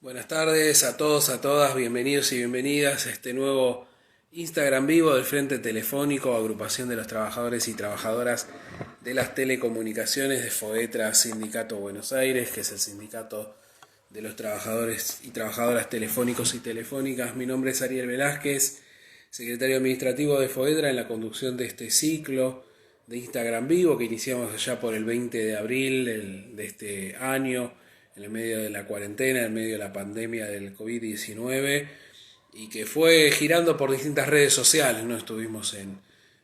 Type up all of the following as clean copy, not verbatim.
Buenas tardes a todos, a todas, bienvenidos y bienvenidas a este nuevo Instagram vivo del Frente Telefónico, agrupación de los trabajadores y trabajadoras de las telecomunicaciones de FOETRA, Sindicato Buenos Aires, que es el sindicato de los trabajadores y trabajadoras telefónicos y telefónicas. Mi nombre es Ariel Velázquez, secretario administrativo de FOETRA, en la conducción de este ciclo de Instagram vivo que iniciamos allá por el 20 de abril de este año, en el medio de la cuarentena, en el medio de la pandemia del COVID-19, y que fue girando por distintas redes sociales, ¿no? Estuvimos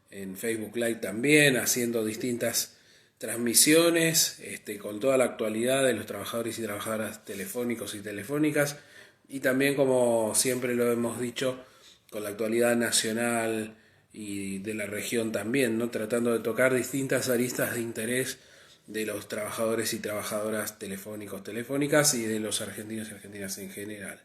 en Facebook Live también, haciendo distintas transmisiones con toda la actualidad de los trabajadores y trabajadoras telefónicos y telefónicas, y también, como siempre lo hemos dicho, con la actualidad nacional y de la región también, ¿no? Tratando de tocar distintas aristas de interés de los trabajadores y trabajadoras telefónicos, telefónicas y de los argentinos y argentinas en general.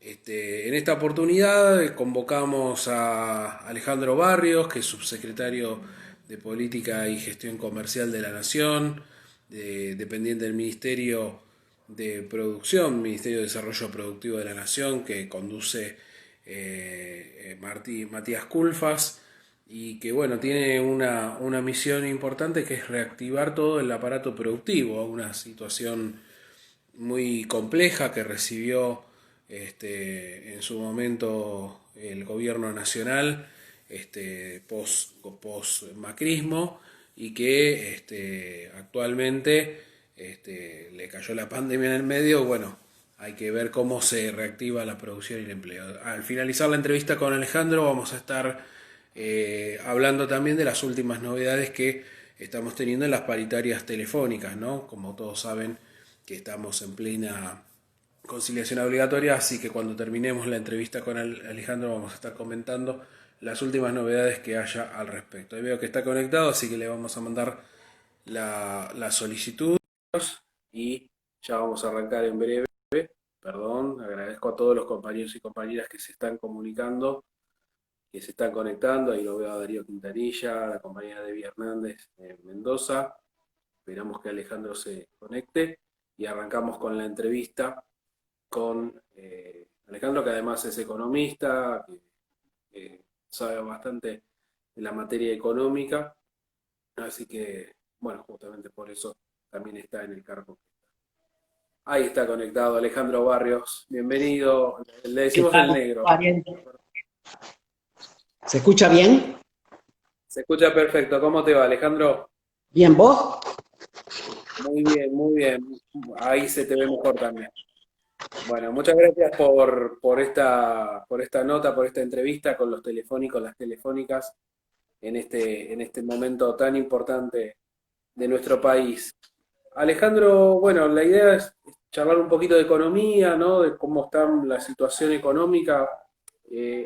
En esta oportunidad convocamos a Alejandro Barrios, que es subsecretario de Política y Gestión Comercial de la Nación, dependiente del Ministerio de Producción, Ministerio de Desarrollo Productivo de la Nación, que conduce Matías Culfas, y que bueno, tiene una misión importante, que es reactivar todo el aparato productivo, una situación muy compleja que recibió en su momento el gobierno nacional post macrismo, y que actualmente le cayó la pandemia en el medio. Bueno, hay que ver cómo se reactiva la producción y el empleo. Al finalizar la entrevista con Alejandro vamos a estar hablando también de las últimas novedades que estamos teniendo en las paritarias telefónicas, ¿no? Como todos saben, que estamos en plena conciliación obligatoria, así que cuando terminemos la entrevista con Alejandro vamos a estar comentando las últimas novedades que haya al respecto. Ahí veo que está conectado, así que le vamos a mandar la solicitud y ya vamos a arrancar en breve. Perdón, agradezco a todos los compañeros y compañeras que se están comunicando, que se están conectando. Ahí lo veo a Darío Quintanilla, a la compañera Debbie Hernández de Mendoza. Esperamos que Alejandro se conecte y arrancamos con la entrevista con Alejandro, que además es economista, que sabe bastante de la materia económica, así que, bueno, justamente por eso también está en el cargo. Ahí está conectado Alejandro Barrios, bienvenido, le ¿Qué decimos el tal, negro. Ariel? ¿Se escucha bien? Se escucha perfecto, ¿cómo te va, Alejandro? ¿Bien vos? Muy bien, muy bien, ahí se te ve mejor también. Bueno, muchas gracias por esta nota, por esta entrevista con los telefónicos, las telefónicas, en este momento tan importante de nuestro país. Alejandro, bueno, la idea es charlar un poquito de economía, ¿no? De cómo está la situación económica.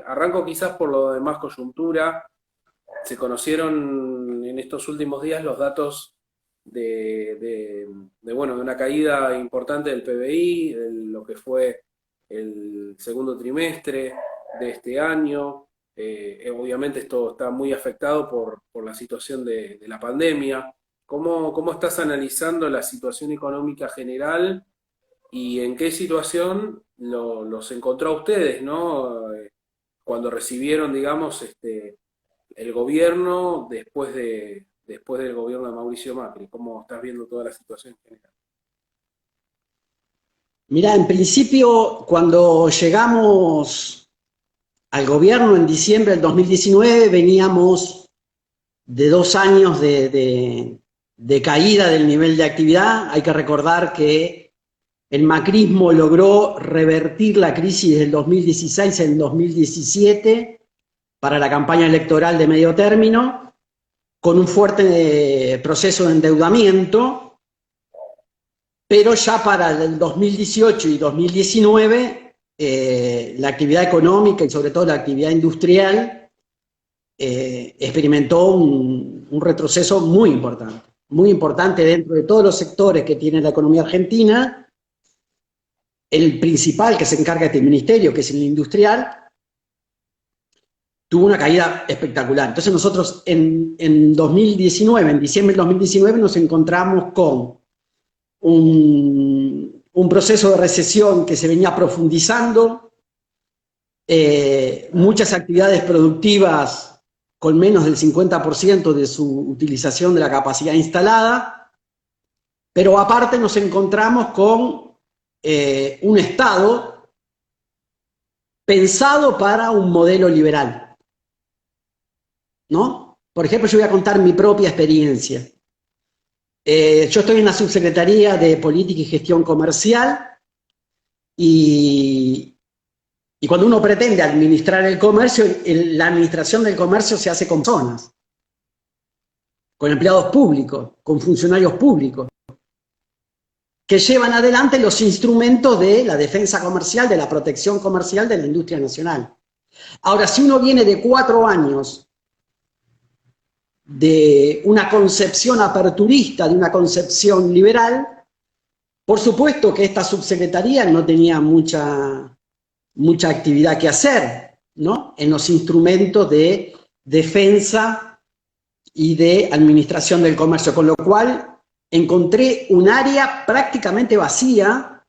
Arranco quizás por lo de más coyuntura. Se conocieron en estos últimos días los datos bueno, de una caída importante del PBI, de lo que fue el segundo trimestre de este año. Obviamente esto está muy afectado por la situación de la pandemia. ¿Cómo estás analizando la situación económica general y en qué situación los encontró a ustedes, ¿no? Cuando recibieron, digamos, el gobierno después del gobierno de Mauricio Macri. ¿Cómo estás viendo toda la situación en general? Mirá, en principio, cuando llegamos al gobierno en diciembre del 2019, veníamos de 2 años de caída del nivel de actividad. Hay que recordar que el macrismo logró revertir la crisis del 2016 en 2017 para la campaña electoral de medio término, con un fuerte proceso de endeudamiento. Pero ya para el 2018 y 2019, la actividad económica y sobre todo la actividad industrial experimentó un retroceso muy importante dentro de todos los sectores que tiene la economía argentina. El principal que se encarga de este ministerio, que es el industrial, tuvo una caída espectacular. Entonces nosotros en 2019, en diciembre del 2019, nos encontramos con un proceso de recesión que se venía profundizando, muchas actividades productivas con menos del 50% de su utilización de la capacidad instalada, pero aparte nos encontramos con un Estado pensado para un modelo liberal, ¿no? Por ejemplo, yo voy a contar mi propia experiencia. Yo estoy en la Subsecretaría de Política y Gestión Comercial y cuando uno pretende administrar el comercio, la administración del comercio se hace con personas, con empleados públicos, con funcionarios públicos, que llevan adelante los instrumentos de la defensa comercial, de la protección comercial de la industria nacional. Ahora, si uno viene de 4 años de una concepción aperturista, de una concepción liberal, por supuesto que esta subsecretaría no tenía mucha actividad que hacer, ¿no?, en los instrumentos de defensa y de administración del comercio, con lo cual encontré un área prácticamente vacía,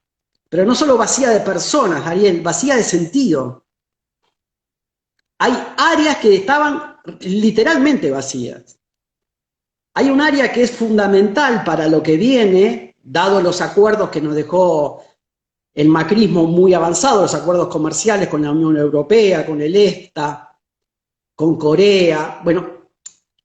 pero no solo vacía de personas, Ariel, vacía de sentido. Hay áreas que estaban literalmente vacías. Hay un área que es fundamental para lo que viene, dado los acuerdos que nos dejó el macrismo muy avanzado, los acuerdos comerciales con la Unión Europea, con el EFTA, con Corea. Bueno,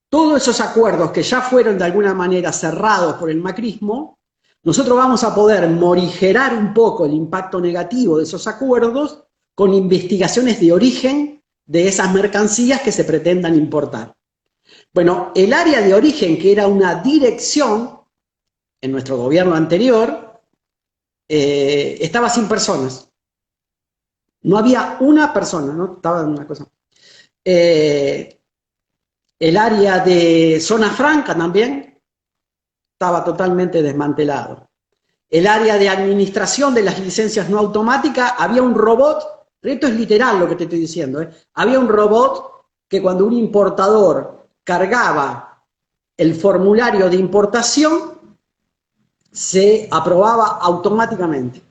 todos esos acuerdos que ya fueron de alguna manera cerrados por el macrismo, nosotros vamos a poder morigerar un poco el impacto negativo de esos acuerdos con investigaciones de origen de esas mercancías que se pretendan importar. Bueno, el área de origen, que era una dirección en nuestro gobierno anterior, estaba sin personas. No había una persona, ¿no? Estaba en una cosa. El área de zona franca también estaba totalmente desmantelado. El área de administración de las licencias no automáticas, había un robot, esto es literal lo que te estoy diciendo, había un robot que cuando un importador cargaba el formulario de importación, se aprobaba automáticamente.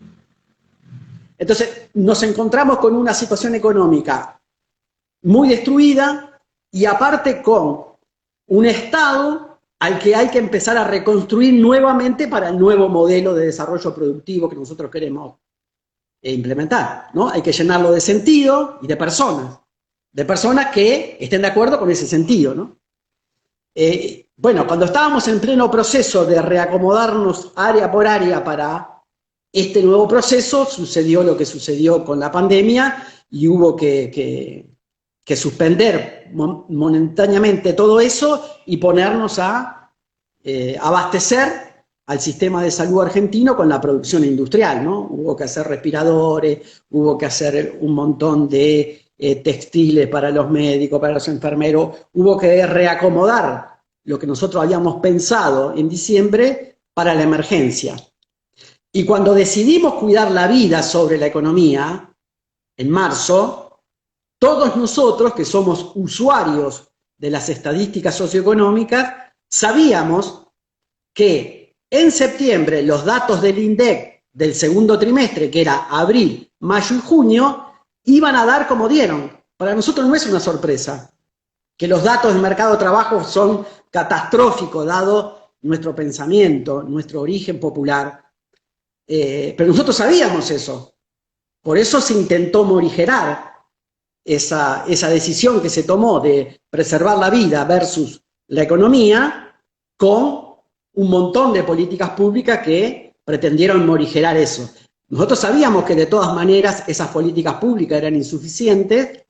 Entonces nos encontramos con una situación económica muy destruida y aparte con un Estado al que hay que empezar a reconstruir nuevamente para el nuevo modelo de desarrollo productivo que nosotros queremos implementar, ¿no? Hay que llenarlo de sentido y de personas que estén de acuerdo con ese sentido, ¿no? Bueno, cuando estábamos en pleno proceso de reacomodarnos área por área para este nuevo proceso, sucedió lo que sucedió con la pandemia y hubo que suspender momentáneamente todo eso y ponernos a abastecer al sistema de salud argentino con la producción industrial, ¿no? Hubo que hacer respiradores, hubo que hacer un montón de textiles para los médicos, para los enfermeros, hubo que reacomodar lo que nosotros habíamos pensado en diciembre para la emergencia. Y cuando decidimos cuidar la vida sobre la economía, en marzo, todos nosotros que somos usuarios de las estadísticas socioeconómicas, sabíamos que en septiembre los datos del INDEC del segundo trimestre, que era abril, mayo y junio, iban a dar como dieron. Para nosotros no es una sorpresa que los datos del mercado de trabajo son catastróficos, dado nuestro pensamiento, nuestro origen popular. Pero nosotros sabíamos eso. Por eso se intentó morigerar esa decisión que se tomó de preservar la vida versus la economía con un montón de políticas públicas que pretendieron morigerar eso. Nosotros sabíamos que de todas maneras esas políticas públicas eran insuficientes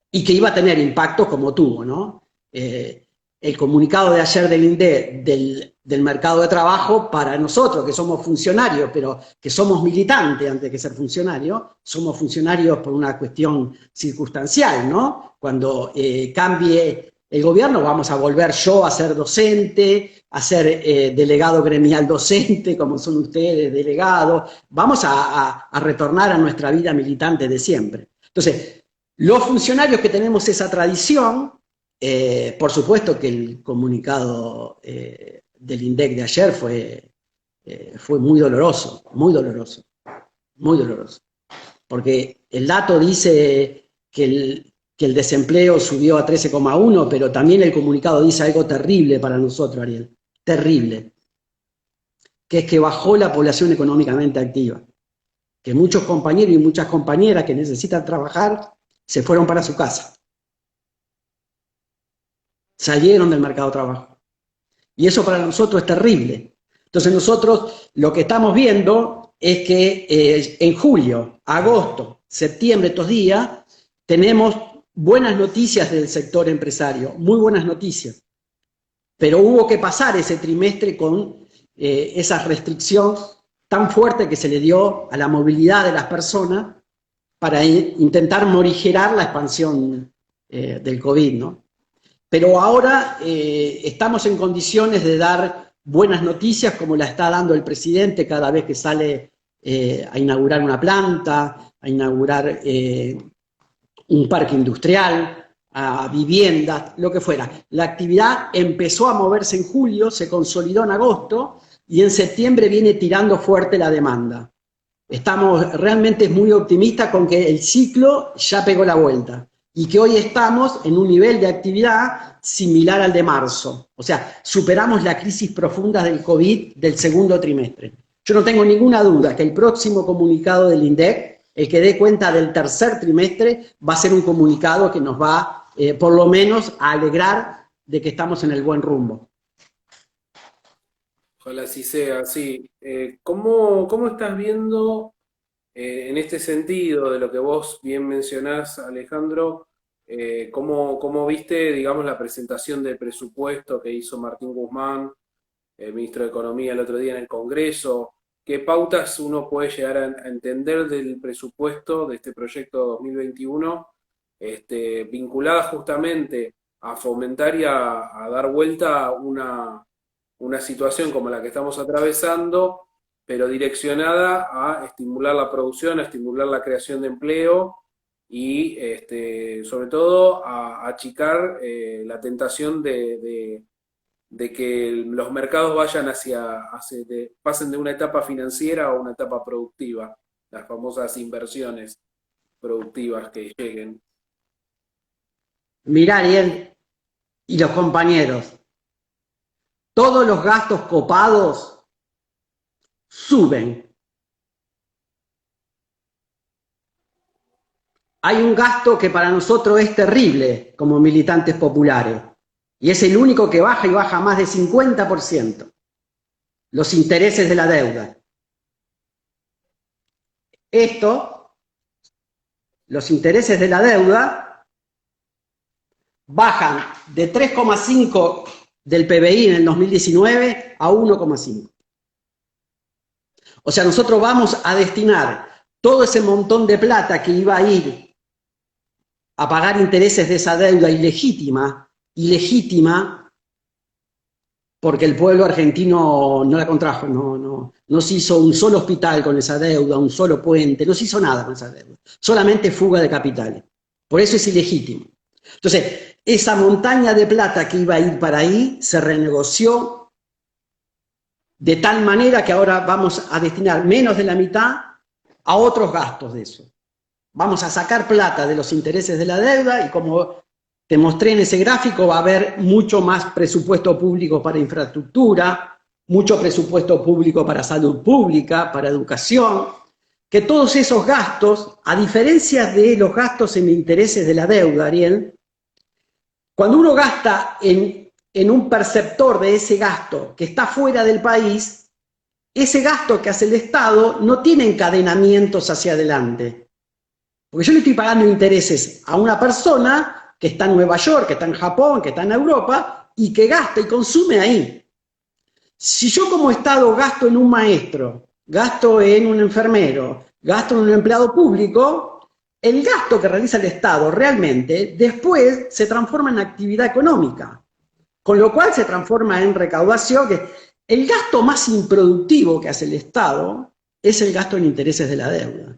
y que iba a tener impactos como tuvo, ¿no? El comunicado de ayer del INDEC del mercado de trabajo, para nosotros que somos funcionarios, pero que somos militantes antes que ser funcionarios, somos funcionarios por una cuestión circunstancial, ¿no? Cuando cambie el gobierno vamos a volver yo a ser docente, a ser delegado gremial docente, como son ustedes, delegados, vamos a retornar a nuestra vida militante de siempre. Entonces, los funcionarios que tenemos esa tradición, por supuesto que el comunicado del INDEC de ayer fue fue muy doloroso, muy doloroso, muy doloroso. Porque el dato dice que el desempleo subió a 13,1, pero también el comunicado dice algo terrible para nosotros, Ariel, terrible, que es que bajó la población económicamente activa, que muchos compañeros y muchas compañeras que necesitan trabajar se fueron para su casa, salieron del mercado de trabajo. Y eso para nosotros es terrible. Entonces nosotros lo que estamos viendo es que en julio, agosto, septiembre, estos días, tenemos buenas noticias del sector empresario, muy buenas noticias. Pero hubo que pasar ese trimestre con esa restricción tan fuerte que se le dio a la movilidad de las personas para intentar morigerar la expansión del COVID, ¿no? Pero ahora estamos en condiciones de dar buenas noticias como la está dando el presidente cada vez que sale a inaugurar una planta, a inaugurar un parque industrial, a viviendas, lo que fuera. La actividad empezó a moverse en julio, se consolidó en agosto y en septiembre viene tirando fuerte la demanda. Estamos realmente muy optimistas con que el ciclo ya pegó la vuelta y que hoy estamos en un nivel de actividad similar al de marzo. O sea, superamos la crisis profunda del COVID del segundo trimestre. Yo no tengo ninguna duda que el próximo comunicado del INDEC, el que dé cuenta del tercer trimestre, va a ser un comunicado que nos va, por lo menos, a alegrar de que estamos en el buen rumbo. Ojalá así sea, sí. ¿Cómo estás viendo en este sentido de lo que vos bien mencionás, Alejandro? ¿Cómo viste, digamos, la presentación del presupuesto que hizo Martín Guzmán, el ministro de Economía, el otro día en el Congreso? ¿Qué pautas uno puede llegar a entender del presupuesto de este proyecto 2021, vinculada justamente a fomentar y a dar vuelta una situación como la que estamos atravesando, pero direccionada a estimular la producción, a estimular la creación de empleo y sobre todo a achicar la tentación de que los mercados vayan pasen de una etapa financiera a una etapa productiva, las famosas inversiones productivas que lleguen? Mirá, Ariel, y los compañeros, todos los gastos copados suben. Hay un gasto que para nosotros es terrible como militantes populares, y es el único que baja y baja más de 50%, los intereses de la deuda. Los intereses de la deuda bajan de 3,5 del PBI en el 2019 a 1,5. O sea, nosotros vamos a destinar todo ese montón de plata que iba a ir a pagar intereses de esa deuda ilegítima, porque el pueblo argentino no la contrajo, no se hizo un solo hospital con esa deuda, un solo puente, no se hizo nada con esa deuda, solamente fuga de capitales. Por eso es ilegítimo. Entonces, esa montaña de plata que iba a ir para ahí se renegoció de tal manera que ahora vamos a destinar menos de la mitad a otros gastos de eso. Vamos a sacar plata de los intereses de la deuda y, como te mostré en ese gráfico, va a haber mucho más presupuesto público para infraestructura, mucho presupuesto público para salud pública, para educación, que todos esos gastos, a diferencia de los gastos en intereses de la deuda, Ariel, cuando uno gasta en un perceptor de ese gasto que está fuera del país, ese gasto que hace el Estado no tiene encadenamientos hacia adelante. Porque yo le estoy pagando intereses a una persona que está en Nueva York, que está en Japón, que está en Europa, y que gasta y consume ahí. Si yo como Estado gasto en un maestro, gasto en un enfermero, gasto en un empleado público, el gasto que realiza el Estado realmente después se transforma en actividad económica, con lo cual se transforma en recaudación. El gasto más improductivo que hace el Estado es el gasto en intereses de la deuda,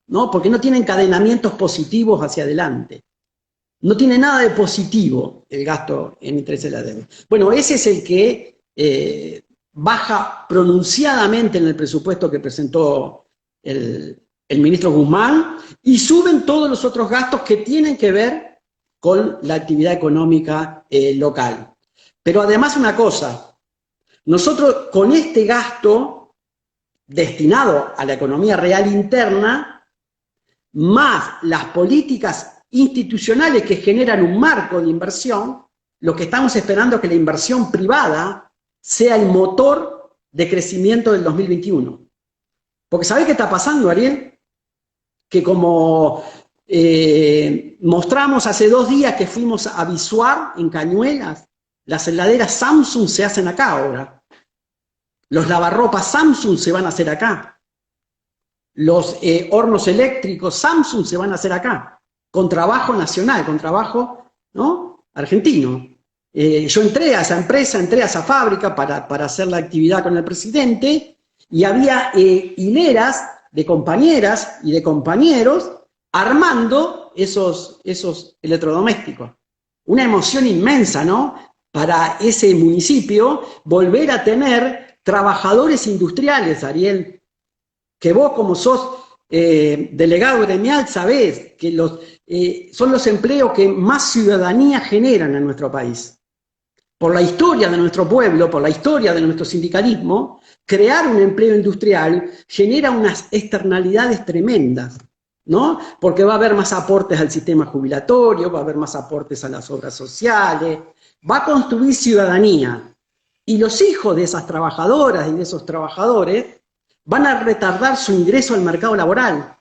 ¿no? Porque no tiene encadenamientos positivos hacia adelante. No tiene nada de positivo el gasto en intereses de la deuda. Bueno, ese es el que baja pronunciadamente en el presupuesto que presentó el ministro Guzmán, y suben todos los otros gastos que tienen que ver con la actividad económica local. Pero además una cosa, nosotros con este gasto destinado a la economía real interna, más las políticas institucionales que generan un marco de inversión, lo que estamos esperando es que la inversión privada sea el motor de crecimiento del 2021. Porque ¿sabés qué está pasando, Ariel? Que como mostramos hace 2 días que fuimos a Visuar en Cañuelas, las heladeras Samsung se hacen acá ahora. Los lavarropas Samsung se van a hacer acá. Los hornos eléctricos Samsung se van a hacer acá. Con trabajo nacional, con trabajo, ¿no?, argentino. Yo entré a esa empresa, entré a esa fábrica para hacer la actividad con el presidente, y había hileras de compañeras y de compañeros armando esos electrodomésticos. Una emoción inmensa, ¿no?, para ese municipio volver a tener trabajadores industriales, Ariel, que vos como sos delegado gremial sabés que son los empleos que más ciudadanía generan en nuestro país. Por la historia de nuestro pueblo, por la historia de nuestro sindicalismo, crear un empleo industrial genera unas externalidades tremendas, ¿no? Porque va a haber más aportes al sistema jubilatorio, va a haber más aportes a las obras sociales, va a construir ciudadanía. Y los hijos de esas trabajadoras y de esos trabajadores van a retardar su ingreso al mercado laboral,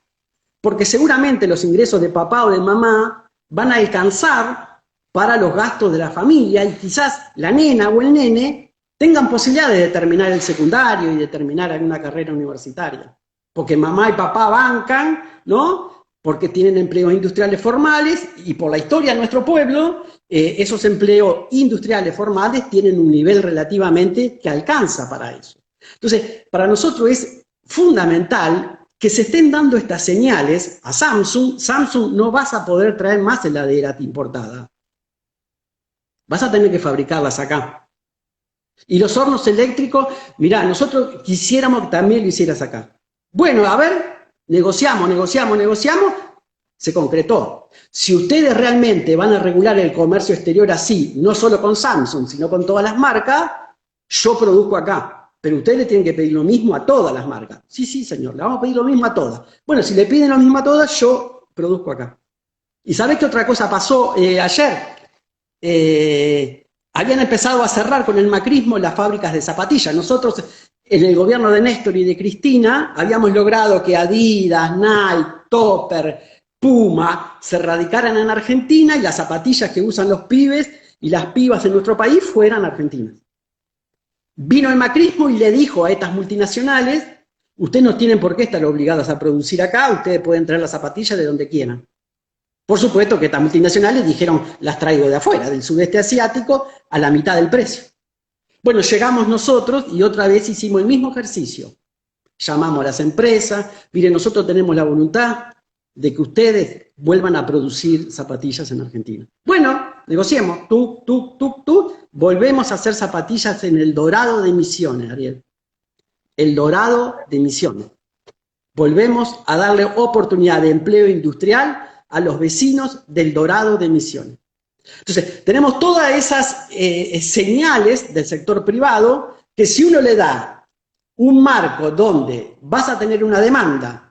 porque seguramente los ingresos de papá o de mamá van a alcanzar para los gastos de la familia, y quizás la nena o el nene tengan posibilidades de terminar el secundario y de terminar alguna carrera universitaria. Porque mamá y papá bancan, ¿no?, porque tienen empleos industriales formales, y por la historia de nuestro pueblo, esos empleos industriales formales tienen un nivel relativamente que alcanza para eso. Entonces, para nosotros es fundamental que se estén dando estas señales a Samsung. Samsung, no vas a poder traer más heladeras importadas. Vas a tener que fabricarlas acá. Y los hornos eléctricos, mirá, nosotros quisiéramos que también lo hicieras acá. Bueno, a ver, negociamos, se concretó. Si ustedes realmente van a regular el comercio exterior así, no solo con Samsung, sino con todas las marcas, yo produzco acá. Pero ustedes le tienen que pedir lo mismo a todas las marcas. Sí, señor, le vamos a pedir lo mismo a todas. Bueno, si le piden lo mismo a todas, yo produzco acá. ¿Y sabés qué otra cosa pasó ayer? Habían empezado a cerrar con el macrismo las fábricas de zapatillas. Nosotros, en el gobierno de Néstor y de Cristina, habíamos logrado que Adidas, Nike, Topper, Puma se radicaran en Argentina, y las zapatillas que usan los pibes y las pibas en nuestro país fueran argentinas. Vino el macrismo y le dijo a estas multinacionales: ustedes no tienen por qué estar obligadas a producir acá, ustedes pueden traer las zapatillas de donde quieran. Por supuesto que estas multinacionales dijeron: las traigo de afuera, del sudeste asiático, a la mitad del precio. Bueno, llegamos nosotros y otra vez hicimos el mismo ejercicio. Llamamos a las empresas: miren, nosotros tenemos la voluntad de que ustedes vuelvan a producir zapatillas en Argentina. Bueno, negociemos, volvemos a hacer zapatillas en el Dorado de Misiones, Ariel. El Dorado de Misiones. Volvemos a darle oportunidad de empleo industrial a los vecinos del Dorado de Misiones. Entonces, tenemos todas esas señales del sector privado, que si uno le da un marco donde vas a tener una demanda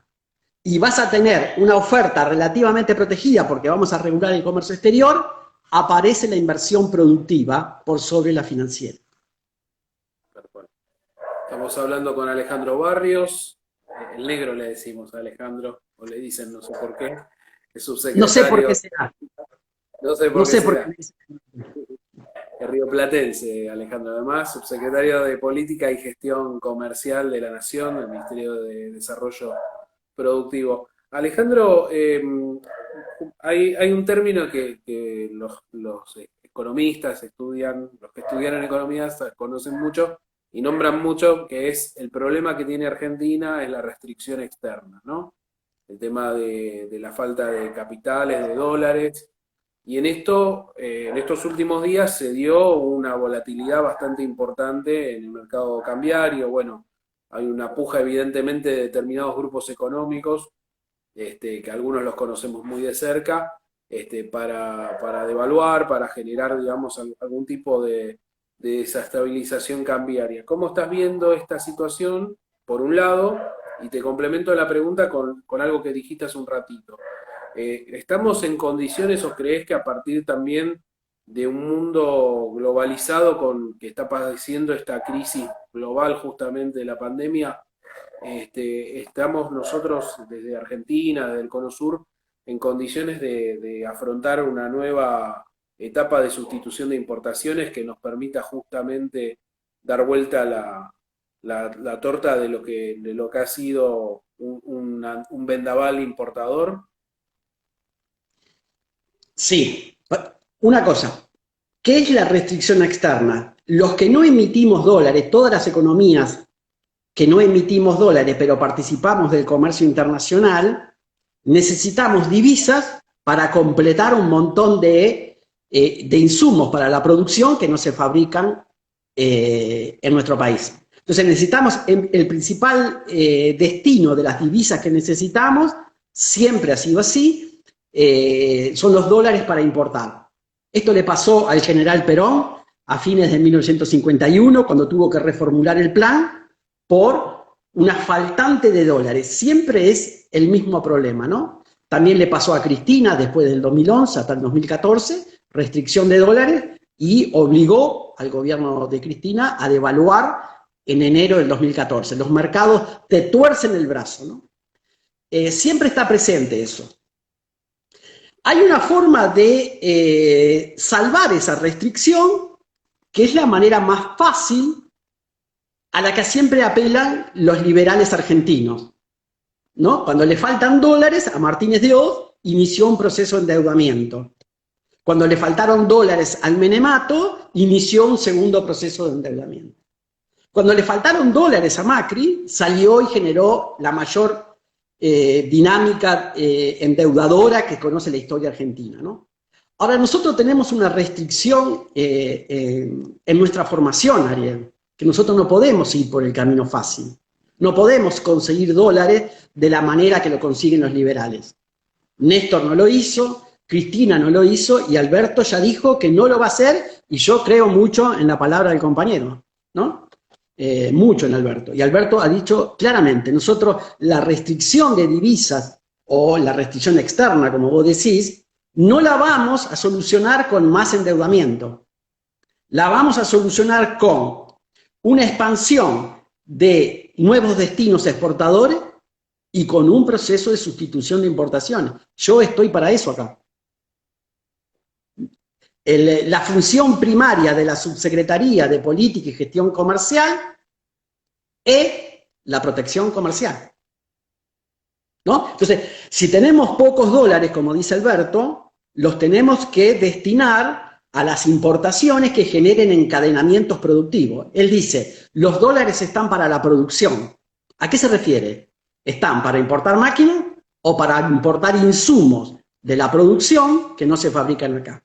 y vas a tener una oferta relativamente protegida, porque vamos a regular el comercio exterior, aparece la inversión productiva por sobre la financiera. Estamos hablando con Alejandro Barrios, el negro le decimos a Alejandro, o le dicen, no sé por qué, es subsecretario. No sé por qué será. No sé por qué será. Es rioplatense, Alejandro, además, subsecretario de Política y Gestión Comercial de la Nación, del Ministerio de Desarrollo Productivo. Alejandro, hay un término que los economistas estudian, los que estudian economía conocen mucho y nombran mucho, que es el problema que tiene Argentina es la restricción externa, ¿no? El tema de la falta de capitales, de dólares, Y en estos últimos días se dio una volatilidad bastante importante en el mercado cambiario. Bueno, hay una puja evidentemente de determinados grupos económicos, que algunos los conocemos muy de cerca, para devaluar, para generar, digamos, algún tipo de desestabilización cambiaria. ¿Cómo estás viendo esta situación, por un lado? Y te complemento la pregunta con algo que dijiste hace un ratito. ¿Estamos en condiciones o crees que a partir también de un mundo globalizado que está padeciendo esta crisis global justamente de la pandemia, estamos nosotros desde Argentina, desde el Cono Sur, en condiciones de afrontar una nueva etapa de sustitución de importaciones que nos permita justamente dar vuelta la torta de lo que ha sido un vendaval importador? Sí, una cosa, ¿qué es la restricción externa? Los que no emitimos dólares, todas las economías que no emitimos dólares, pero participamos del comercio internacional, necesitamos divisas para completar un montón de insumos para la producción que no se fabrican en nuestro país. Entonces necesitamos, el principal destino de las divisas que necesitamos, siempre ha sido así, son los dólares para importar. Esto le pasó al general Perón a fines de 1951, cuando tuvo que reformular el plan por una faltante de dólares. Siempre es el mismo problema, ¿no? También le pasó a Cristina después del 2011 hasta el 2014, restricción de dólares, y obligó al gobierno de Cristina a devaluar en enero del 2014. Los mercados te tuercen el brazo, ¿no? Siempre está presente eso. Hay una forma de salvar esa restricción, que es la manera más fácil a la que siempre apelan los liberales argentinos, ¿no? Cuando le faltan dólares, a Martínez de Oz inició un proceso de endeudamiento. Cuando le faltaron dólares al Menemato, inició un segundo proceso de endeudamiento. Cuando le faltaron dólares a Macri, salió y generó la mayor dinámica endeudadora que conoce la historia argentina, ¿no? Ahora, nosotros tenemos una restricción en nuestra formación, Ariel, que nosotros no podemos ir por el camino fácil. No podemos conseguir dólares de la manera que lo consiguen los liberales. Néstor no lo hizo, Cristina no lo hizo, y Alberto ya dijo que no lo va a hacer, y yo creo mucho en la palabra del compañero, ¿no? Mucho en Alberto. Y Alberto ha dicho claramente, nosotros la restricción de divisas, o la restricción externa, como vos decís, no la vamos a solucionar con más endeudamiento. La vamos a solucionar con una expansión de nuevos destinos exportadores y con un proceso de sustitución de importaciones. Yo estoy para eso acá. La función primaria de la Subsecretaría de Política y Gestión Comercial es la protección comercial, ¿no? Entonces, si tenemos pocos dólares, como dice Alberto, los tenemos que destinar a las importaciones que generen encadenamientos productivos. Él dice, los dólares están para la producción. ¿A qué se refiere? ¿Están para importar máquinas o para importar insumos de la producción que no se fabrican acá?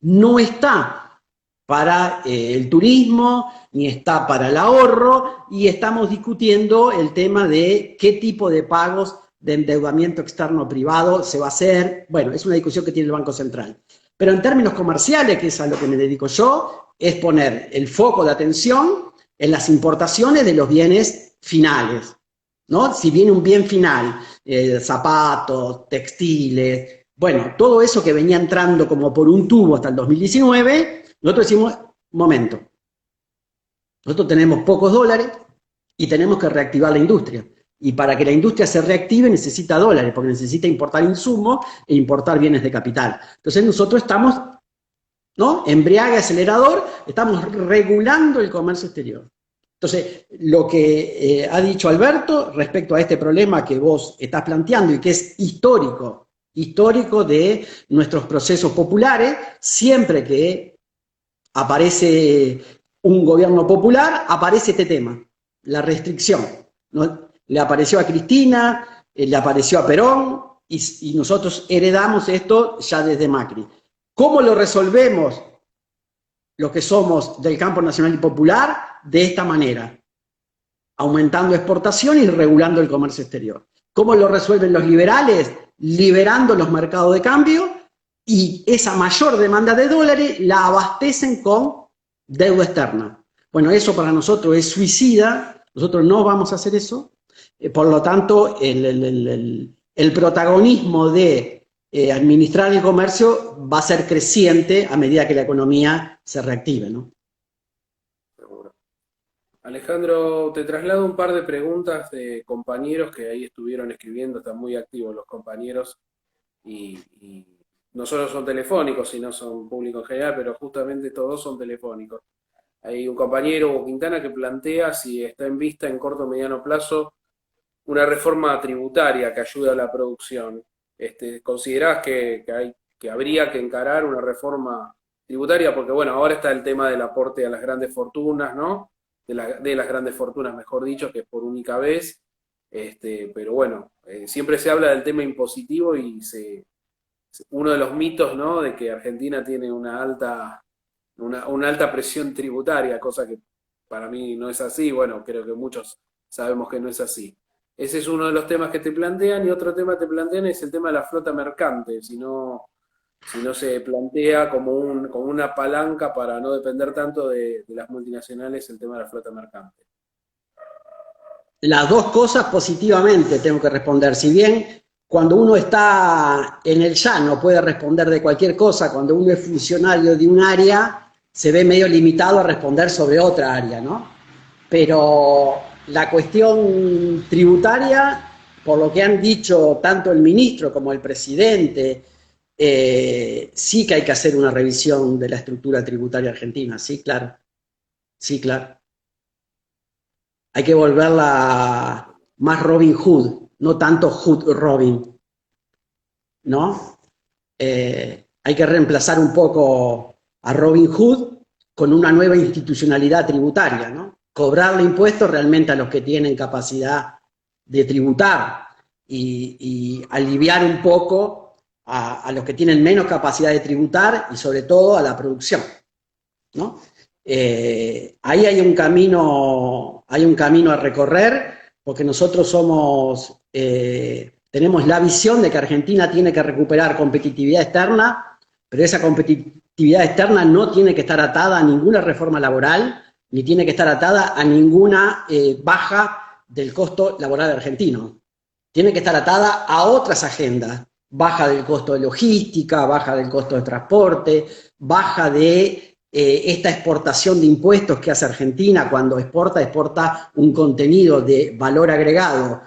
No está para el turismo, ni está para el ahorro, y estamos discutiendo el tema de qué tipo de pagos de endeudamiento externo privado se va a hacer. Bueno, es una discusión que tiene el Banco Central. Pero en términos comerciales, que es a lo que me dedico yo, es poner el foco de atención en las importaciones de los bienes finales, ¿no? Si viene un bien final, zapatos, textiles, bueno, todo eso que venía entrando como por un tubo hasta el 2019, nosotros decimos, momento, nosotros tenemos pocos dólares y tenemos que reactivar la industria. Y para que la industria se reactive necesita dólares, porque necesita importar insumos e importar bienes de capital. Entonces nosotros estamos, ¿no? Embriague, acelerador, estamos regulando el comercio exterior. Entonces, lo que ha dicho Alberto respecto a este problema que vos estás planteando y que es histórico de nuestros procesos populares, siempre que aparece un gobierno popular, aparece este tema, la restricción, ¿no? Le apareció a Cristina, le apareció a Perón, y nosotros heredamos esto ya desde Macri. ¿Cómo lo resolvemos los que somos del campo nacional y popular? De esta manera, aumentando exportación y regulando el comercio exterior. ¿Cómo lo resuelven los liberales? Liberando los mercados de cambio y esa mayor demanda de dólares la abastecen con deuda externa. Bueno, eso para nosotros es suicida, nosotros no vamos a hacer eso, por lo tanto el protagonismo de administrar el comercio va a ser creciente a medida que la economía se reactive, ¿no? Seguro. Alejandro, te traslado un par de preguntas de compañeros que ahí estuvieron escribiendo, están muy activos los compañeros y no solo son telefónicos, sino son público en general, pero justamente todos son telefónicos. Hay un compañero, Hugo Quintana, que plantea si está en vista en corto o mediano plazo una reforma tributaria que ayude a la producción. ¿Considerás que habría que encarar una reforma tributaria? Porque bueno, ahora está el tema del aporte a las grandes fortunas, ¿no? De las grandes fortunas, mejor dicho, que es por única vez. Pero bueno, siempre se habla del tema impositivo y uno de los mitos, ¿no? De que Argentina tiene una alta presión tributaria, cosa que para mí no es así. Bueno, creo que muchos sabemos que no es así. Ese es uno de los temas que te plantean, y otro tema que te plantean es el tema de la flota mercante, si no se plantea como una palanca para no depender tanto de las multinacionales el tema de la flota mercante. Las dos cosas positivamente tengo que responder. Si bien cuando uno está en el llano puede responder de cualquier cosa, cuando uno es funcionario de un área se ve medio limitado a responder sobre otra área, ¿no? Pero la cuestión tributaria, por lo que han dicho tanto el ministro como el presidente, sí que hay que hacer una revisión de la estructura tributaria argentina, sí, claro, sí, claro. Hay que volverla más Robin Hood, no tanto Hood Robin, ¿no? Hay que reemplazar un poco a Robin Hood con una nueva institucionalidad tributaria, ¿no? Cobrarle impuestos realmente a los que tienen capacidad de tributar y aliviar un poco a los que tienen menos capacidad de tributar y sobre todo a la producción, ¿no? Ahí hay un camino a recorrer, porque nosotros tenemos la visión de que Argentina tiene que recuperar competitividad externa, pero esa competitividad externa no tiene que estar atada a ninguna reforma laboral, ni tiene que estar atada a ninguna baja del costo laboral argentino. Tiene que estar atada a otras agendas, baja del costo de logística, baja del costo de transporte, baja de esta exportación de impuestos que hace Argentina. Cuando exporta un contenido de valor agregado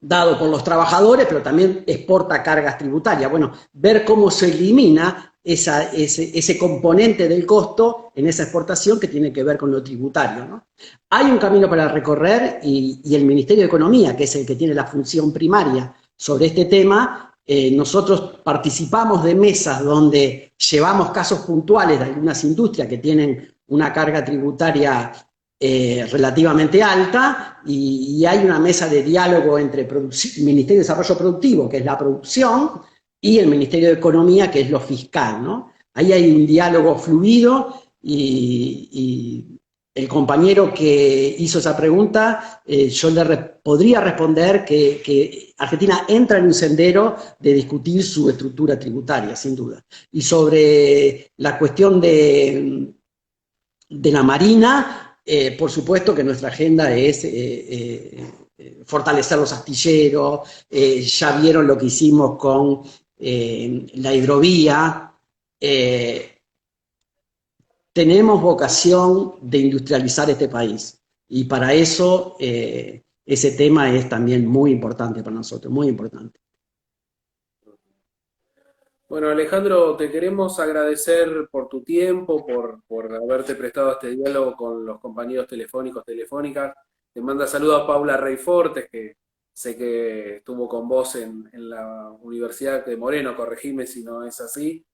dado por los trabajadores, pero también exporta cargas tributarias. Bueno, ver cómo se elimina ese componente del costo en esa exportación que tiene que ver con lo tributario, ¿no? Hay un camino para recorrer y el Ministerio de Economía, que es el que tiene la función primaria sobre este tema, nosotros participamos de mesas donde llevamos casos puntuales de algunas industrias que tienen una carga tributaria relativamente alta y hay una mesa de diálogo entre el Ministerio de Desarrollo Productivo, que es la producción, y el Ministerio de Economía, que es lo fiscal, ¿no? Ahí hay un diálogo fluido y el compañero que hizo esa pregunta, yo podría responder que Argentina entra en un sendero de discutir su estructura tributaria, sin duda. Y sobre la cuestión de la Marina, por supuesto que nuestra agenda es fortalecer los astilleros. Ya vieron lo que hicimos con la hidrovía. Tenemos vocación de industrializar este país y para eso ese tema es también muy importante para nosotros, muy importante. Bueno, Alejandro, te queremos agradecer por tu tiempo, por haberte prestado este diálogo con los compañeros telefónicos, telefónicas. Te manda saludos a Paula Reyfortes, que sé que estuvo con vos en la Universidad de Moreno, corregime si no es así.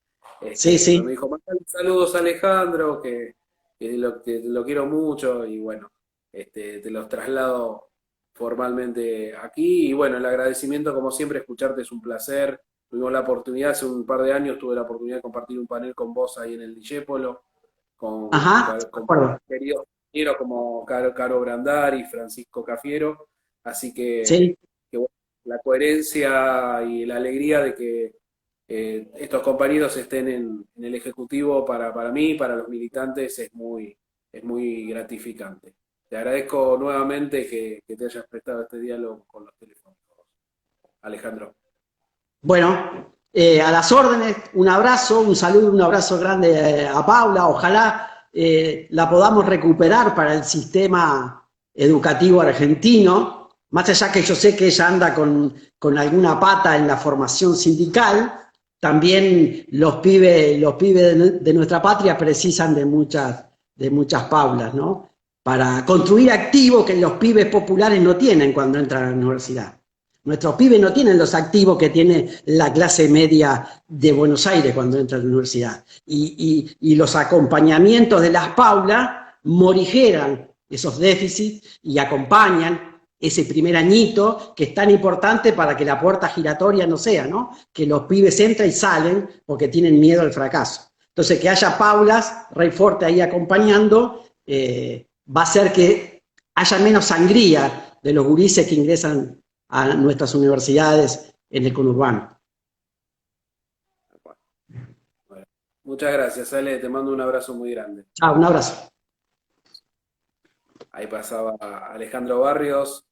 Sí, Pero sí. me dijo, mandale saludos a Alejandro, que lo quiero mucho, y bueno, te los traslado formalmente aquí. Y bueno, el agradecimiento, como siempre, escucharte es un placer. tuvimos la oportunidad, hace un par de años tuve la oportunidad de compartir un panel con vos ahí en el Discépolo, Ajá, de con acuerdo. queridos compañeros como Caro Brandari y Francisco Cafiero, así Sí. que bueno, la coherencia y la alegría de que estos compañeros estén en el Ejecutivo para mí, para los militantes, es muy gratificante. Te agradezco nuevamente que te hayas prestado este diálogo con los telefónicos, Alejandro. Bueno, a las órdenes, un abrazo, un saludo, un abrazo grande a Paula. Ojalá la podamos recuperar para el sistema educativo argentino, más allá que yo sé que ella anda con alguna pata en la formación sindical, también los pibes de nuestra patria precisan de muchas Paulas, ¿no? Para construir activos que los pibes populares no tienen cuando entran a la universidad. Nuestros pibes no tienen los activos que tiene la clase media de Buenos Aires cuando entra a la universidad. Y los acompañamientos de las Paulas morigeran esos déficits y acompañan ese primer añito que es tan importante para que la puerta giratoria no sea, ¿no? Que los pibes entran y salen porque tienen miedo al fracaso. Entonces, que haya Paulas, Rey Forte ahí acompañando, va a hacer que haya menos sangría de los gurises que ingresan a nuestras universidades en el conurbano. Bueno, muchas gracias, Ale, te mando un abrazo muy grande. Chao, un abrazo. Ahí pasaba Alejandro Barrios,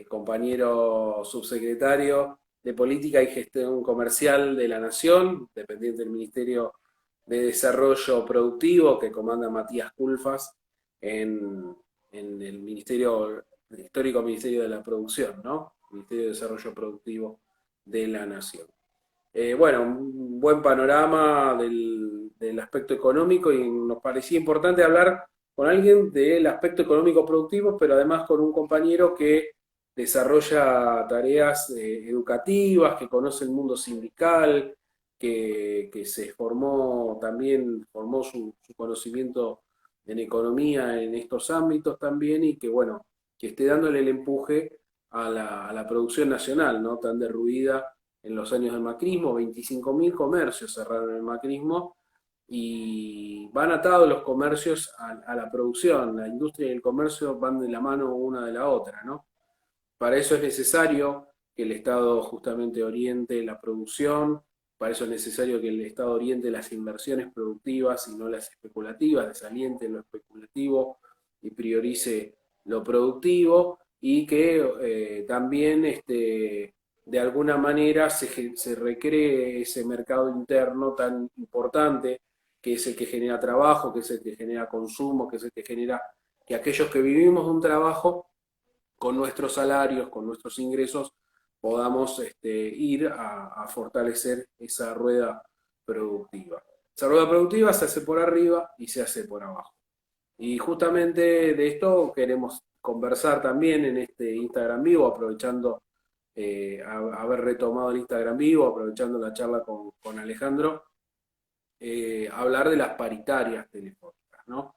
compañero subsecretario de Política y Gestión Comercial de la Nación, dependiente del Ministerio de Desarrollo Productivo, que comanda Matías Culfas en, en el Ministerio, el histórico Ministerio de la Producción, ¿no? Ministerio de Desarrollo Productivo de la Nación. Bueno, un buen panorama del aspecto económico y nos parecía importante hablar con alguien del aspecto económico productivo, pero además con un compañero que desarrolla tareas educativas, que conoce el mundo sindical, que se formó también, formó su conocimiento en economía en estos ámbitos también y que bueno, que esté dándole el empuje a la producción nacional, ¿no? Tan derruida en los años del macrismo, 25.000 comercios cerraron el macrismo y van atados los comercios a la producción, la industria y el comercio van de la mano una de la otra, ¿no? Para eso es necesario que el Estado justamente oriente la producción, para eso es necesario que el Estado oriente las inversiones productivas y no las especulativas, desaliente lo especulativo y priorice lo productivo y que también de alguna manera se recree ese mercado interno tan importante que es el que genera trabajo, que es el que genera consumo, que es el que genera que aquellos que vivimos de un trabajo con nuestros salarios, con nuestros ingresos, podamos ir a fortalecer esa rueda productiva. Esa rueda productiva se hace por arriba y se hace por abajo. Y justamente de esto queremos conversar también en este Instagram vivo, aprovechando haber retomado el Instagram vivo, aprovechando la charla con Alejandro, hablar de las paritarias telefónicas, ¿no?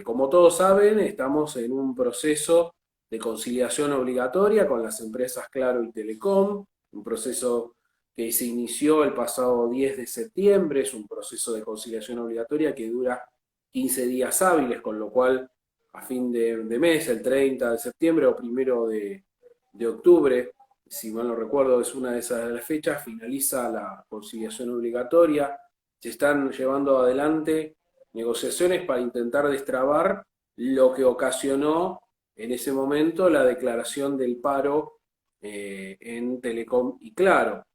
Como todos saben, estamos en un proceso de conciliación obligatoria con las empresas Claro y Telecom, un proceso que se inició el pasado 10 de septiembre, es un proceso de conciliación obligatoria que dura 15 días hábiles, con lo cual a fin de mes, el 30 de septiembre o primero de octubre, si mal no recuerdo, es una de esas fechas, finaliza la conciliación obligatoria. Se están llevando adelante negociaciones para intentar destrabar lo que ocasionó en ese momento la declaración del paro en Telecom y Claro.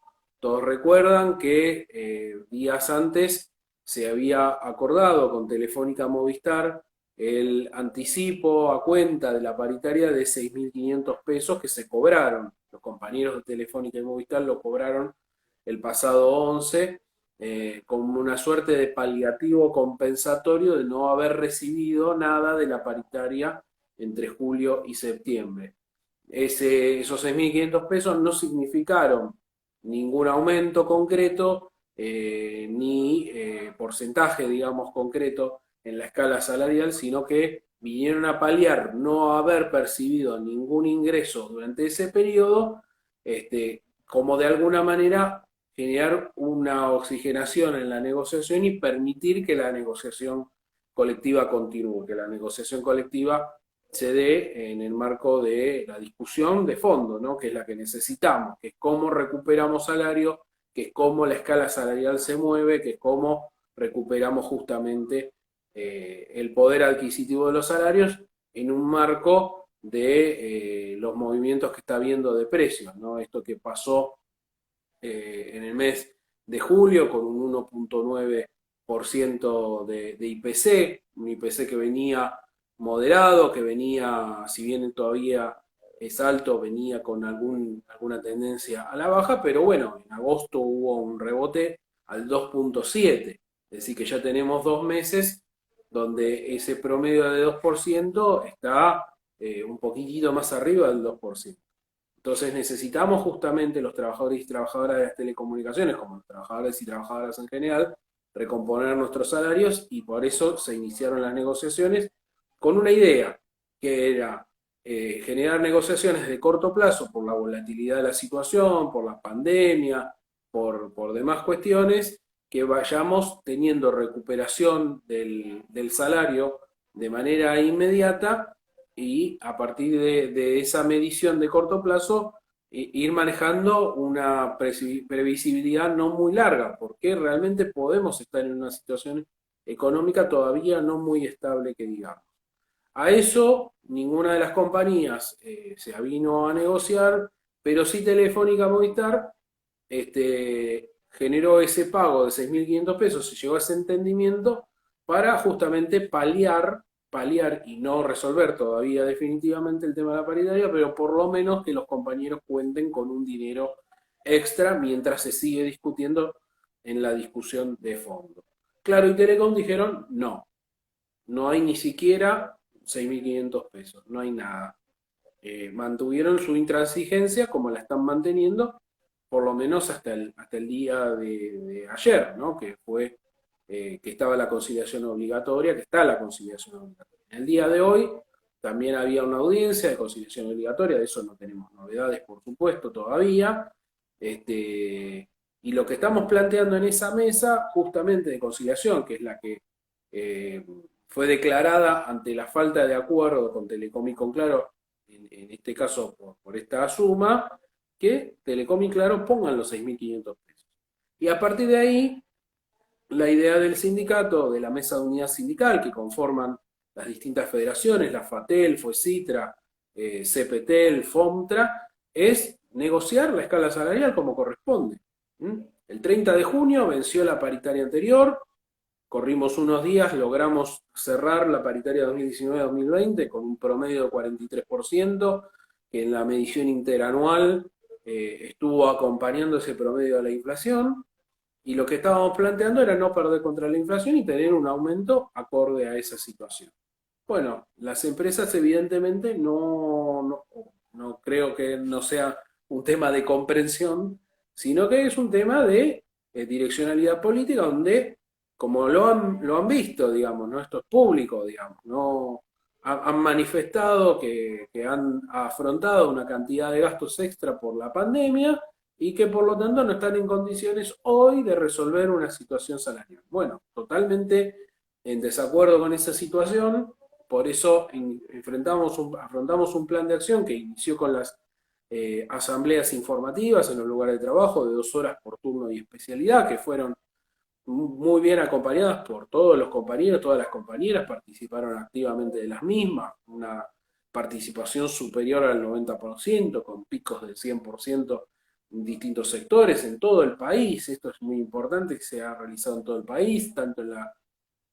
Todos recuerdan que días antes se había acordado con Telefónica Movistar el anticipo a cuenta de la paritaria de 6.500 pesos que se cobraron. Los compañeros de Telefónica y Movistar lo cobraron el pasado 11 como una suerte de paliativo compensatorio de no haber recibido nada de la paritaria entre julio y septiembre. Esos 6.500 pesos no significaron ningún aumento concreto ni porcentaje, digamos, concreto en la escala salarial, sino que vinieron a paliar no haber percibido ningún ingreso durante ese periodo, como de alguna manera generar una oxigenación en la negociación y permitir que la negociación colectiva continúe, que la negociación colectiva se dé en el marco de la discusión de fondo, ¿no? Que es la que necesitamos, que es cómo recuperamos salario, que es cómo la escala salarial se mueve, que es cómo recuperamos justamente el poder adquisitivo de los salarios en un marco de los movimientos que está habiendo de precios, ¿no? Esto que pasó en el mes de julio con un 1,9% de IPC, un IPC que venía moderado, que venía, si bien todavía es alto, venía con alguna tendencia a la baja, pero bueno, en agosto hubo un rebote al 2,7%, es decir, que ya tenemos 2 meses donde ese promedio de 2% está un poquitito más arriba del 2%. Entonces necesitamos justamente los trabajadores y trabajadoras de las telecomunicaciones, como los trabajadores y trabajadoras en general, recomponer nuestros salarios y por eso se iniciaron las negociaciones con una idea, que era generar negociaciones de corto plazo por la volatilidad de la situación, por la pandemia, por demás cuestiones, que vayamos teniendo recuperación del salario de manera inmediata y a partir de esa medición de corto plazo ir manejando una previsibilidad no muy larga, porque realmente podemos estar en una situación económica todavía no muy estable que digamos. A eso ninguna de las compañías se avino a negociar, pero sí Telefónica Movistar generó ese pago de 6.500 pesos, se llegó a ese entendimiento para justamente paliar y no resolver todavía definitivamente el tema de la paritaria, pero por lo menos que los compañeros cuenten con un dinero extra mientras se sigue discutiendo en la discusión de fondo. Claro y Telecom dijeron no, no hay ni siquiera 6.500 pesos, no hay nada. Mantuvieron su intransigencia como la están manteniendo por lo menos hasta el día de ayer, ¿no? Que fue que estaba la conciliación obligatoria, que está la conciliación obligatoria. En el día de hoy también había una audiencia de conciliación obligatoria, de eso no tenemos novedades, por supuesto, todavía. Y lo que estamos planteando en esa mesa, justamente de conciliación, que es la que eh, fue declarada ante la falta de acuerdo con Telecom y con Claro, en este caso por esta suma, que Telecom y Claro pongan los 6.500 pesos. Y a partir de ahí, la idea del sindicato, de la mesa de unidad sindical que conforman las distintas federaciones, la FATEL, FOESITRA, CPTEL, FOMTRA, es negociar la escala salarial como corresponde. El 30 de junio venció la paritaria anterior, corrimos unos días, logramos cerrar la paritaria 2019-2020 con un promedio de 43%, que en la medición interanual estuvo acompañando ese promedio de la inflación, y lo que estábamos planteando era no perder contra la inflación y tener un aumento acorde a esa situación. Bueno, las empresas evidentemente no creo que no sea un tema de comprensión, sino que es un tema de direccionalidad política donde, como lo han visto, digamos, ¿no? Esto es público, digamos, ¿no? Han manifestado que han afrontado una cantidad de gastos extra por la pandemia y que por lo tanto no están en condiciones hoy de resolver una situación salarial. Bueno, totalmente en desacuerdo con esa situación, por eso afrontamos un plan de acción que inició con las asambleas informativas en los lugares de trabajo de 2 horas por turno y especialidad, que fueron muy bien acompañadas por todos los compañeros, todas las compañeras participaron activamente de las mismas, una participación superior al 90%, con picos del 100% en distintos sectores, en todo el país. Esto es muy importante, que se ha realizado en todo el país, tanto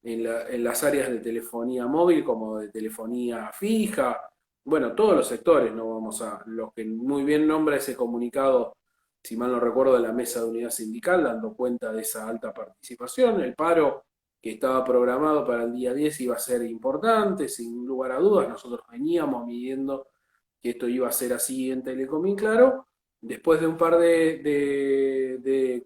en las áreas de telefonía móvil como de telefonía fija. Bueno, todos los sectores, no vamos a, los que muy bien nombra ese comunicado, si mal no recuerdo, de la mesa de unidad sindical, dando cuenta de esa alta participación. El paro que estaba programado para el día 10 iba a ser importante, sin lugar a dudas. Nosotros veníamos midiendo que esto iba a ser así en Telecom y Claro. Después de un par de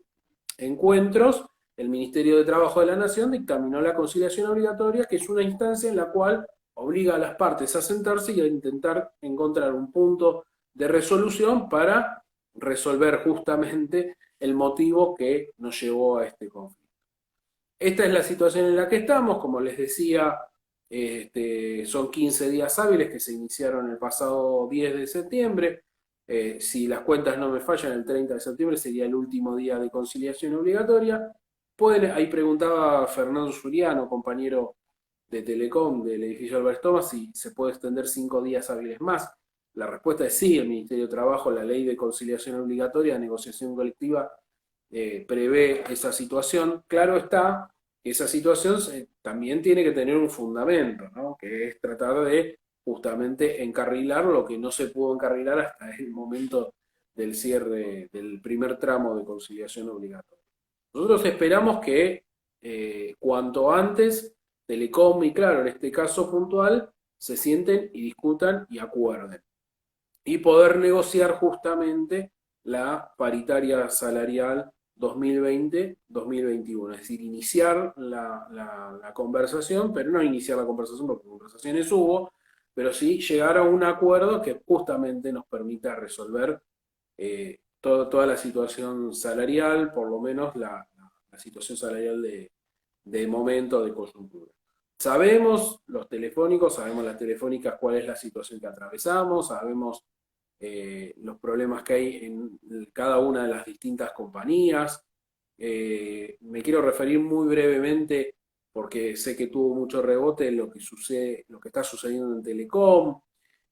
encuentros, el Ministerio de Trabajo de la Nación dictaminó la conciliación obligatoria, que es una instancia en la cual obliga a las partes a sentarse y a intentar encontrar un punto de resolución para resolver justamente el motivo que nos llevó a este conflicto. Esta es la situación en la que estamos, como les decía, son 15 días hábiles que se iniciaron el pasado 10 de septiembre. Si las cuentas no me fallan, el 30 de septiembre sería el último día de conciliación obligatoria. Ahí preguntaba Fernando Suriano, compañero de Telecom del edificio Albert Thomas, si se puede extender 5 días hábiles más. La respuesta es sí. El Ministerio de Trabajo, la ley de conciliación obligatoria, negociación colectiva, prevé esa situación. Claro está que esa situación también tiene que tener un fundamento, ¿no? Que es tratar de justamente encarrilar lo que no se pudo encarrilar hasta el momento del cierre del primer tramo de conciliación obligatoria. Nosotros esperamos que cuanto antes Telecom y Claro, en este caso puntual, se sienten y discutan y acuerden. Y poder negociar justamente la paritaria salarial 2020-2021. Es decir, iniciar la conversación, pero no iniciar la conversación porque conversaciones hubo, pero sí llegar a un acuerdo que justamente nos permita resolver toda la situación salarial, por lo menos la situación salarial de momento, de coyuntura. Sabemos los telefónicos, sabemos las telefónicas cuál es la situación que atravesamos, sabemos los problemas que hay en cada una de las distintas compañías. Me quiero referir muy brevemente, porque sé que tuvo mucho rebote lo que sucede, lo que está sucediendo en Telecom.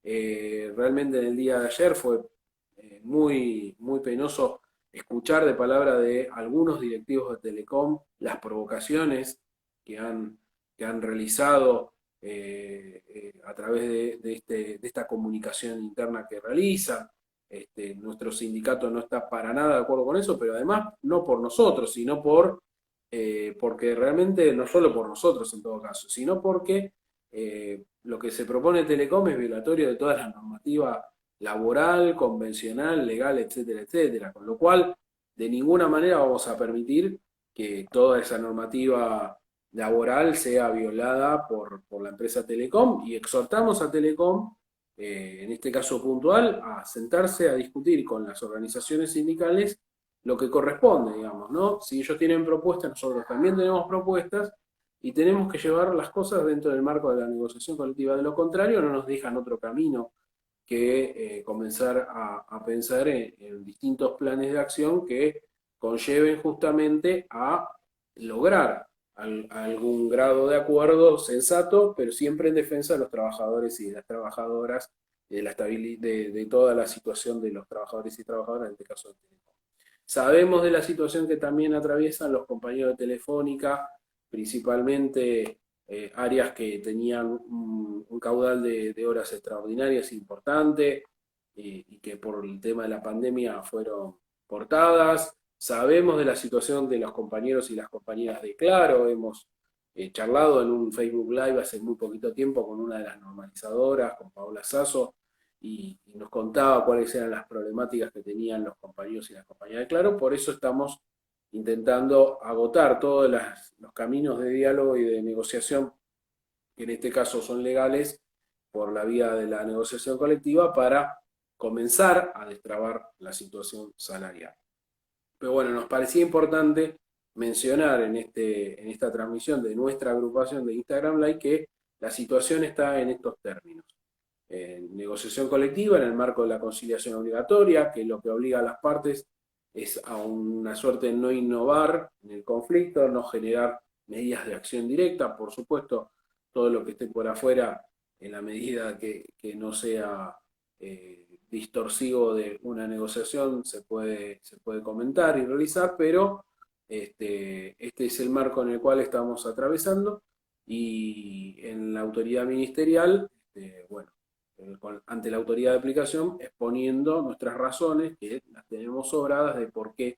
Realmente en el día de ayer fue muy penoso escuchar de palabra de algunos directivos de Telecom las provocaciones que han, que han realizado a través de esta comunicación interna que realizan. Nuestro sindicato no está para nada de acuerdo con eso, pero además no por nosotros, sino porque realmente, no solo por nosotros en todo caso, sino porque lo que se propone Telecom es violatorio de toda la normativa laboral, convencional, legal, etcétera, etcétera. Con lo cual, de ninguna manera vamos a permitir que toda esa normativa laboral sea violada por la empresa Telecom, y exhortamos a Telecom, en este caso puntual, a sentarse a discutir con las organizaciones sindicales lo que corresponde, digamos, ¿no? Si ellos tienen propuestas, nosotros también tenemos propuestas y tenemos que llevar las cosas dentro del marco de la negociación colectiva. De lo contrario, no nos dejan otro camino que comenzar a pensar en distintos planes de acción que conlleven justamente a lograr algún grado de acuerdo sensato, pero siempre en defensa de los trabajadores y de las trabajadoras, de toda la situación de los trabajadores y trabajadoras, en este caso de Telecom. Sabemos de la situación que también atraviesan los compañeros de Telefónica, principalmente áreas que tenían un caudal de horas extraordinarias importante y que por el tema de la pandemia fueron cortadas. Sabemos de la situación de los compañeros y las compañeras de Claro. Hemos charlado en un Facebook Live hace muy poquito tiempo con una de las normalizadoras, con Paola Sasso, y nos contaba cuáles eran las problemáticas que tenían los compañeros y las compañeras de Claro. Por eso estamos intentando agotar todos los caminos de diálogo y de negociación, que en este caso son legales, por la vía de la negociación colectiva, para comenzar a destrabar la situación salarial. Pero bueno, nos parecía importante mencionar en esta transmisión de nuestra agrupación de Instagram Live que la situación está en estos términos. Negociación colectiva en el marco de la conciliación obligatoria, que lo que obliga a las partes es a una suerte de no innovar en el conflicto, no generar medidas de acción directa. Por supuesto, todo lo que esté por afuera, en la medida que no sea distorsivo de una negociación, se puede comentar y realizar, pero este es el marco en el cual estamos atravesando, y en la autoridad ministerial, bueno, ante la autoridad de aplicación, exponiendo nuestras razones, que las tenemos sobradas, de por qué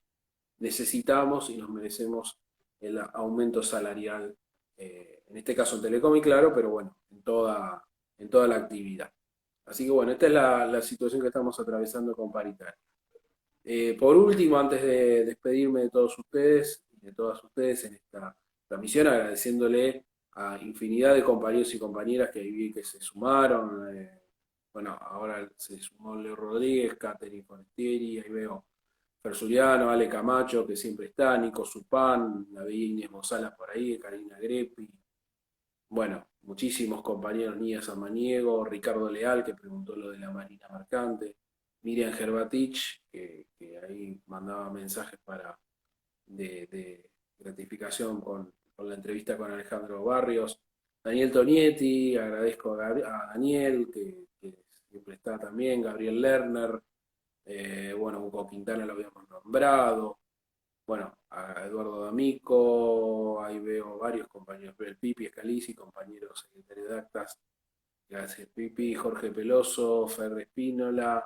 necesitamos y nos merecemos el aumento salarial, en este caso en Telecom y Claro, pero bueno, en toda la actividad. Así que bueno, esta es la situación que estamos atravesando con Paritaria. Por último, antes de despedirme de todos ustedes y de todas ustedes en esta transmisión, agradeciéndole a infinidad de compañeros y compañeras que vi que se sumaron, bueno, ahora se sumó Leo Rodríguez, Catherine Forestieri, ahí veo Ferzuliano, Ale Camacho, que siempre está, Nico Supán, la veía Inés Mosalas por ahí, Karina Greppi, bueno, muchísimos compañeros, Nia Samaniego, Ricardo Leal, que preguntó lo de la Marina Mercante, Miriam Gerbatich, que ahí mandaba mensajes de gratificación con la entrevista con Alejandro Barrios, Daniel Tonietti, agradezco a Daniel, que siempre está también, Gabriel Lerner, bueno, Hugo Quintana lo habíamos nombrado, bueno, a Eduardo D'Amico, ahí veo varios compañeros, el Pipi Scalisi, compañero secretario de actas, gracias Pipi, Jorge Peloso, Ferre Espínola,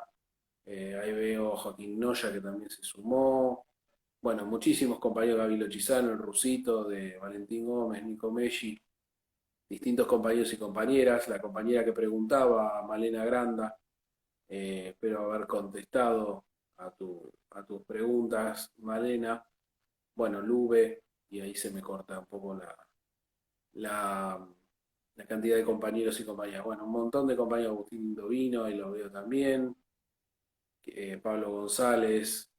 ahí veo Joaquín Noya que también se sumó, bueno, muchísimos compañeros, Gaby Lochisano, el Rusito, de Valentín Gómez, Nico Messi, distintos compañeros y compañeras, la compañera que preguntaba, Malena Granda, espero haber contestado a tus preguntas, Malena, bueno, Lube, y ahí se me corta un poco la, la cantidad de compañeros y compañeras. Bueno, un montón de compañeros, Agustín Dovino, ahí lo veo también, Pablo González,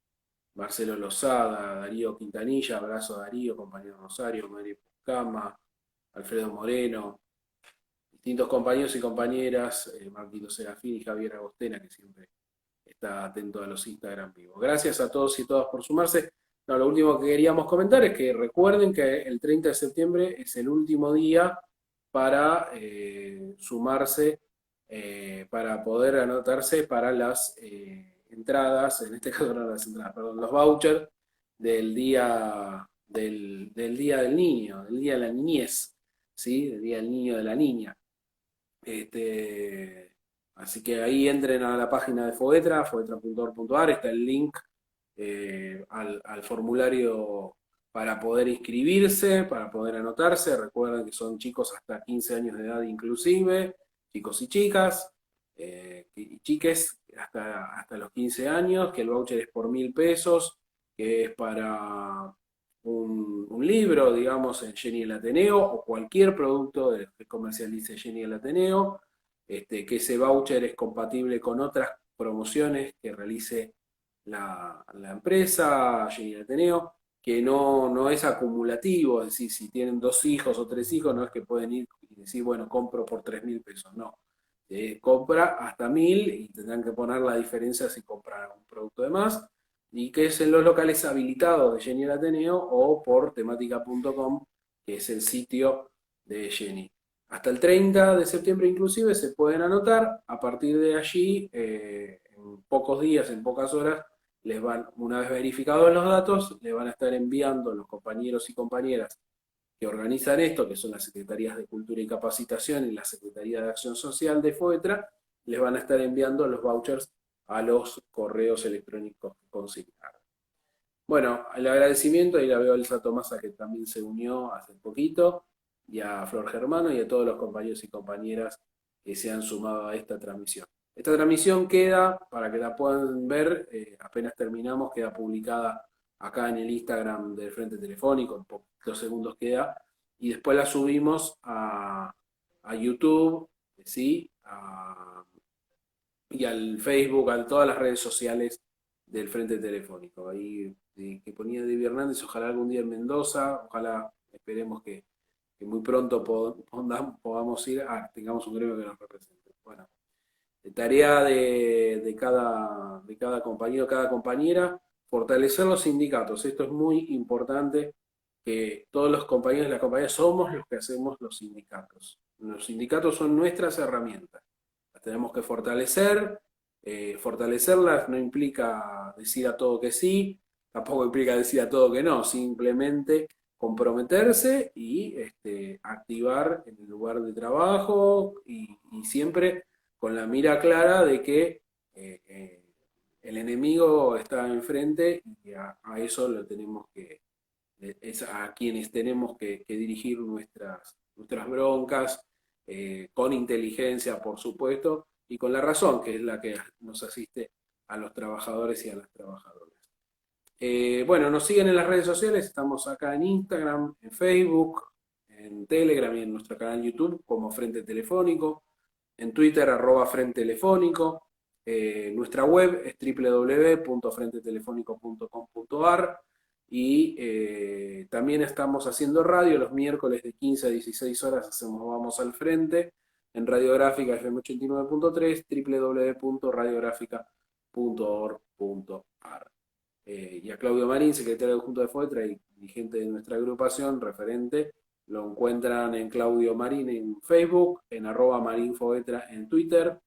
Marcelo Lozada, Darío Quintanilla, abrazo a Darío, compañero Rosario, Mario Pucama, Alfredo Moreno, distintos compañeros y compañeras, Marquito Serafín y Javier Agostena, que siempre está atento a los Instagram vivos. Gracias a todos y todas por sumarse. No, lo último que queríamos comentar es que recuerden que el 30 de septiembre es el último día para sumarse, para poder anotarse para las entradas, en este caso no las entradas, perdón, los vouchers del día del niño, del día de la niñez, ¿sí? Del día del niño de la niña. Así que ahí entren a la página de Foetra, foetra.org.ar, está el link al formulario para poder inscribirse, para poder anotarse. Recuerden que son chicos hasta 15 años de edad inclusive, chicos y chicas, y chiques hasta los 15 años, que el voucher es por 1.000 pesos, que es para un libro, digamos, en Jenny el Ateneo o cualquier producto que comercialice Jenny el Ateneo, que ese voucher es compatible con otras promociones que realice la empresa, Jenny el Ateneo, que no es acumulativo, es decir, si tienen 2 hijos o 3 hijos, no es que pueden ir y decir, bueno, compro por 3.000 pesos, no. Compra hasta 1.000 y tendrán que poner la diferencia si compran un producto de más y que es en los locales habilitados de Jenny el Ateneo o por temática.com, que es el sitio de Jenny. Hasta el 30 de septiembre inclusive se pueden anotar, a partir de allí, en pocos días, en pocas horas, una vez verificados los datos, les van a estar enviando los compañeros y compañeras que organizan esto, que son las Secretarías de Cultura y Capacitación y la Secretaría de Acción Social de FOETRA, les van a estar enviando los vouchers a los correos electrónicos que consignaron. Bueno, el agradecimiento, ahí la veo a Elsa Tomasa que también se unió hace poquito, y a Flor Germano y a todos los compañeros y compañeras que se han sumado a esta transmisión. Esta transmisión queda, para que la puedan ver, apenas terminamos, queda publicada acá en el Instagram del Frente Telefónico, en poquitos segundos queda, y después la subimos a YouTube, ¿sí? Y al Facebook, a todas las redes sociales del Frente Telefónico. Ahí que ponía David Hernández, ojalá algún día en Mendoza, ojalá esperemos que muy pronto podamos ir, tengamos un gremio que nos represente. Bueno, tarea de cada compañero, cada compañera, fortalecer los sindicatos. Esto es muy importante, que todos los compañeros y las compañeras somos los que hacemos los sindicatos. Los sindicatos son nuestras herramientas. Las tenemos que fortalecer. Fortalecerlas no implica decir a todo que sí, tampoco implica decir a todo que no, simplemente comprometerse y activar en el lugar de trabajo y siempre con la mira clara de que el enemigo está enfrente y a eso lo tenemos es a quienes tenemos que dirigir nuestras broncas, con inteligencia, por supuesto, y con la razón, que es la que nos asiste a los trabajadores y a las trabajadoras. Bueno, nos siguen en las redes sociales, estamos acá en Instagram, en Facebook, en Telegram y en nuestro canal YouTube como Frente Telefónico. en Twitter @Frente Telefónico. Nuestra web es www.frentetelefónico.com.ar y también estamos haciendo radio los miércoles de 15 a 16 horas, hacemos Vamos al Frente en Radiográfica FM 89.3, www.radiográfica.org.ar. Y a Claudio Marín, secretario adjunto de FOETRA y dirigente de nuestra agrupación, referente, lo encuentran en Claudio Marín en Facebook, en @marinfoetra en Twitter,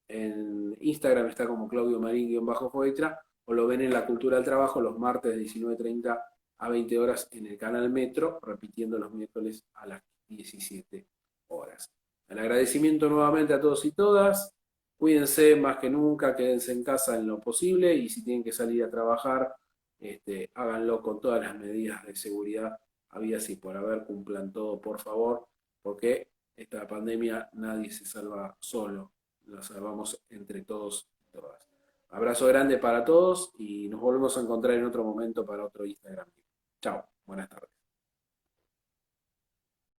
en Instagram está como Claudio Marín-Foetra, o lo ven en La Cultura del Trabajo los martes de 19:30 a 20 horas en el canal Metro, repitiendo los miércoles a las 17 horas. El agradecimiento nuevamente a todos y todas. Cuídense más que nunca, quédense en casa en lo posible y si tienen que salir a trabajar, háganlo con todas las medidas de seguridad habidas y por haber, cumplan todo por favor, porque esta pandemia nadie se salva solo, la salvamos entre todos y todas. Abrazo grande para todos y nos volvemos a encontrar en otro momento para otro Instagram. Chao, buenas tardes.